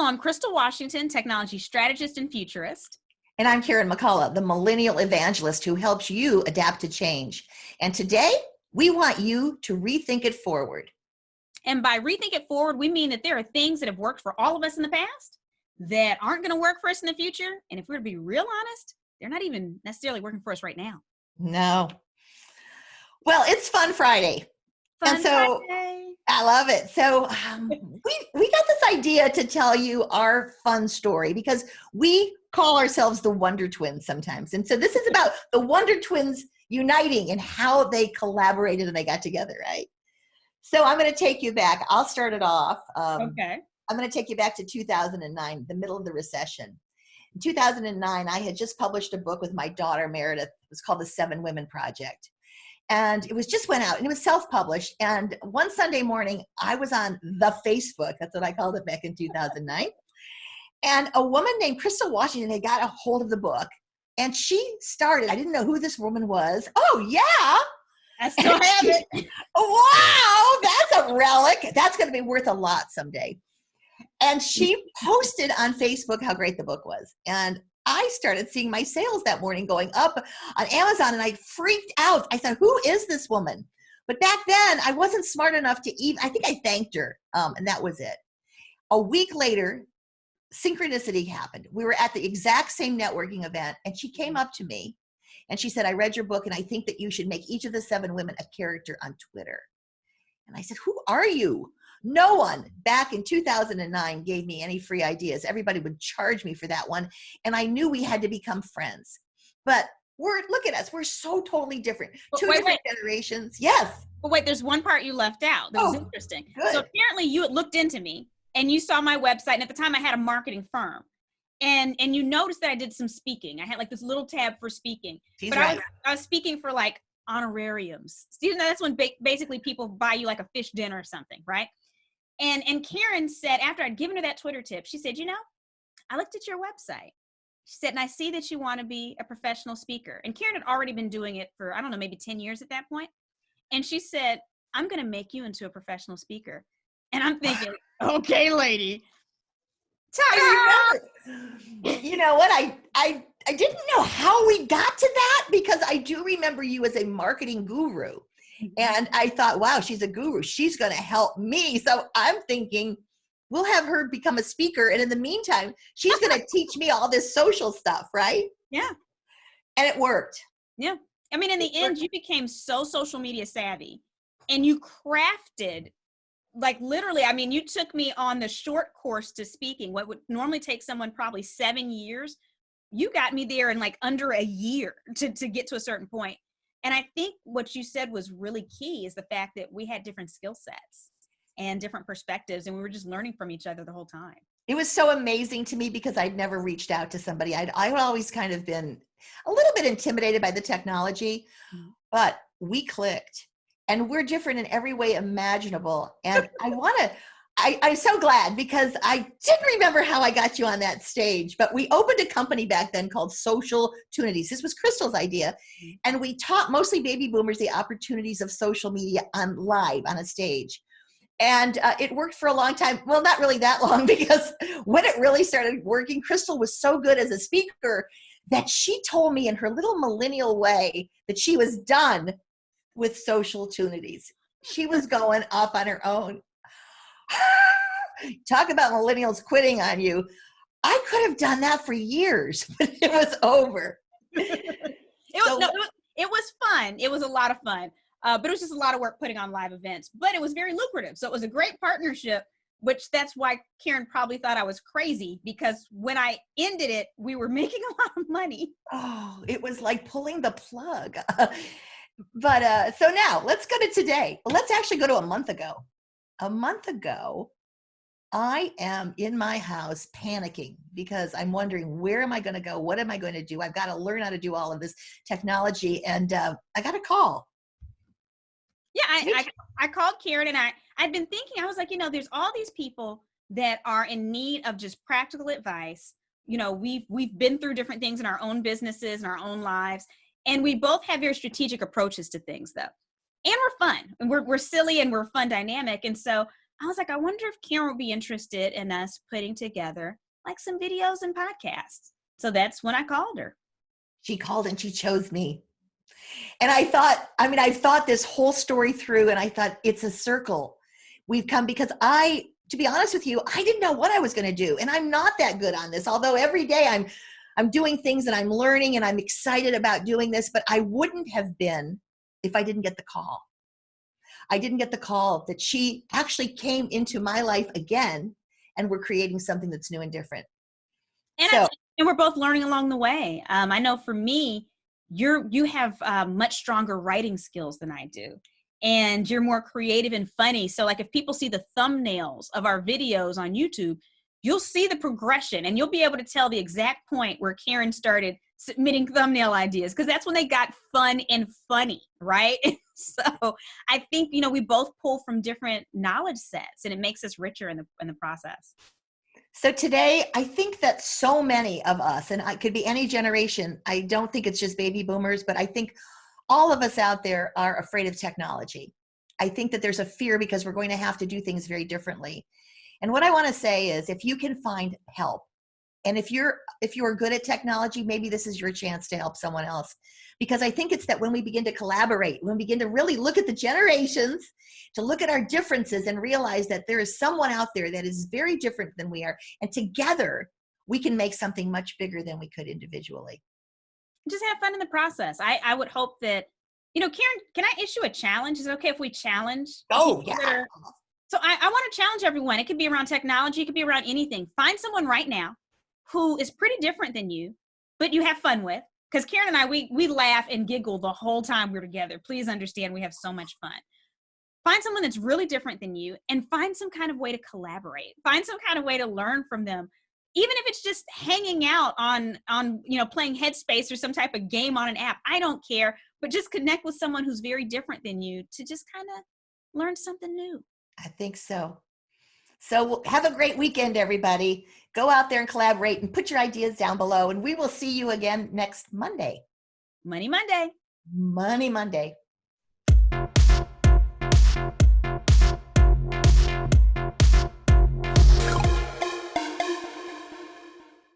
I'm Crystal Washington, technology strategist and futurist. And I'm Karen McCullough, the millennial evangelist who helps you adapt to change. And today, we want you to rethink it forward. And by rethink it forward, we mean that there are things that have worked for all of us in the past that aren't going to work for us in the future. And if we're to be real honest, they're not even necessarily working for us right now. No. Well, it's Fun Friday. Fun Friday. I love it. So we got this idea to tell you our fun story because we call ourselves the Wonder Twins sometimes. And so this is about the Wonder Twins uniting and how they collaborated and they got together, right? So I'm going to take you back. I'll start it off. Okay. I'm going to take you back to 2009, the middle of the recession. In 2009, I had just published a book with my daughter, Meredith. It was called The 7 Women Project. And it was just went out and it was self-published. And one Sunday morning, I was on the Facebook. That's what I called it back in 2009. And a woman named Crystal Washington had got a hold of the book. And she started, I didn't know who this woman was. Oh, yeah. I still have it. Wow, that's a relic. That's going to be worth a lot someday. And she posted on Facebook how great the book was. And I started seeing my sales that morning going up on Amazon, and I freaked out. I said, who is this woman? But back then, I wasn't smart enough to even, I think I thanked her, and that was it. A week later, synchronicity happened. We were at the exact same networking event, and she came up to me, and she said, I read your book, and I think that you should make each of the 7 women a character on Twitter. And I said, who are you? No one back in 2009 gave me any free ideas. Everybody would charge me for that one. And I knew we had to become friends. But look at us. We're so totally different. But Two different generations. Yes. But wait, there's one part you left out that was interesting. Good. So apparently you had looked into me and you saw my website. And at the time I had a marketing firm. And you noticed that I did some speaking. I had like this little tab for speaking. She's but right. I was speaking for like honorariums. So, that's when basically people buy you like a fish dinner or something, right? And Karen said, after I'd given her that Twitter tip, she said, I looked at your website. She said, and I see that you want to be a professional speaker. And Karen had already been doing it for, I don't know, maybe 10 years at that point. And she said, I'm going to make you into a professional speaker. And I'm thinking, okay, lady. I remember. You know what? I didn't know how we got to that because I do remember you as a marketing guru. And I thought, wow, she's a guru. She's going to help me. So I'm thinking we'll have her become a speaker. And in the meantime, she's going to teach me all this social stuff, right? Yeah. And it worked. Yeah. I mean, in the end, you became so social media savvy and you crafted, like literally, I mean, you took me on the short course to speaking, what would normally take someone probably 7 years. You got me there in like under a year to get to a certain point. And I think what you said was really key is the fact that we had different skill sets and different perspectives, and we were just learning from each other the whole time. It was so amazing to me because I'd never reached out to somebody. I'd always kind of been a little bit intimidated by the technology, but we clicked and we're different in every way imaginable. And I'm so glad because I didn't remember how I got you on that stage, but we opened a company back then called Social Tunities. This was Crystal's idea. And we taught mostly baby boomers the opportunities of social media on live on a stage. And it worked for a long time. Well, not really that long because when it really started working, Crystal was so good as a speaker that she told me in her little millennial way that she was done with Social Tunities. She was going off on her own. Talk about millennials quitting on you. I could have done that for years, but it was over. It was fun. It was a lot of fun, but it was just a lot of work putting on live events, but it was very lucrative. So it was a great partnership, which that's why Karen probably thought I was crazy because when I ended it, we were making a lot of money. Oh, it was like pulling the plug. But so now let's go to today. Let's actually go to a month ago. A month ago, I am in my house panicking because I'm wondering, where am I going to go? What am I going to do? I've got to learn how to do all of this technology. And I got a call. Yeah, I called Karen and I'd been thinking, I was like, there's all these people that are in need of just practical advice. We've been through different things in our own businesses and our own lives. And we both have very strategic approaches to things though. And we're fun and we're silly and we're fun dynamic. And so I was like, I wonder if Karen would be interested in us putting together like some videos and podcasts. So that's when I called her. She called and she chose me. And I thought, I mean, I thought this whole story through and I thought it's a circle. We've come because to be honest with you, I didn't know what I was going to do. And I'm not that good on this, although every day I'm doing things and I'm learning and I'm excited about doing this, but I wouldn't have been if I didn't get the call. I didn't get the call that she actually came into my life again and we're creating something that's new and different. And, and we're both learning along the way. I know for me, you have much stronger writing skills than I do. And you're more creative and funny. So like if people see the thumbnails of our videos on YouTube, you'll see the progression and you'll be able to tell the exact point where Karen started submitting thumbnail ideas, because that's when they got fun and funny, right? So I think, we both pull from different knowledge sets and it makes us richer in the process. So today, I think that so many of us, and it could be any generation, I don't think it's just baby boomers, but I think all of us out there are afraid of technology. I think that there's a fear because we're going to have to do things very differently. And what I want to say is if you can find help, and if you're good at technology, maybe this is your chance to help someone else. Because I think it's that when we begin to collaborate, when we begin to really look at the generations, to look at our differences and realize that there is someone out there that is very different than we are. And together we can make something much bigger than we could individually. Just have fun in the process. I would hope that, Karen, can I issue a challenge? Is it okay if we challenge? Oh, yeah. So I want to challenge everyone. It could be around technology. It could be around anything. Find someone right now who is pretty different than you, but you have fun with. Because Karen and I, we laugh and giggle the whole time we're together. Please understand, we have so much fun. Find someone that's really different than you and find some kind of way to collaborate. Find some kind of way to learn from them. Even if it's just hanging out on playing Headspace or some type of game on an app, I don't care. But just connect with someone who's very different than you to just kind of learn something new. I think so. So have a great weekend, everybody. Go out there and collaborate and put your ideas down below. And we will see you again next Monday. Money Monday. Money Monday.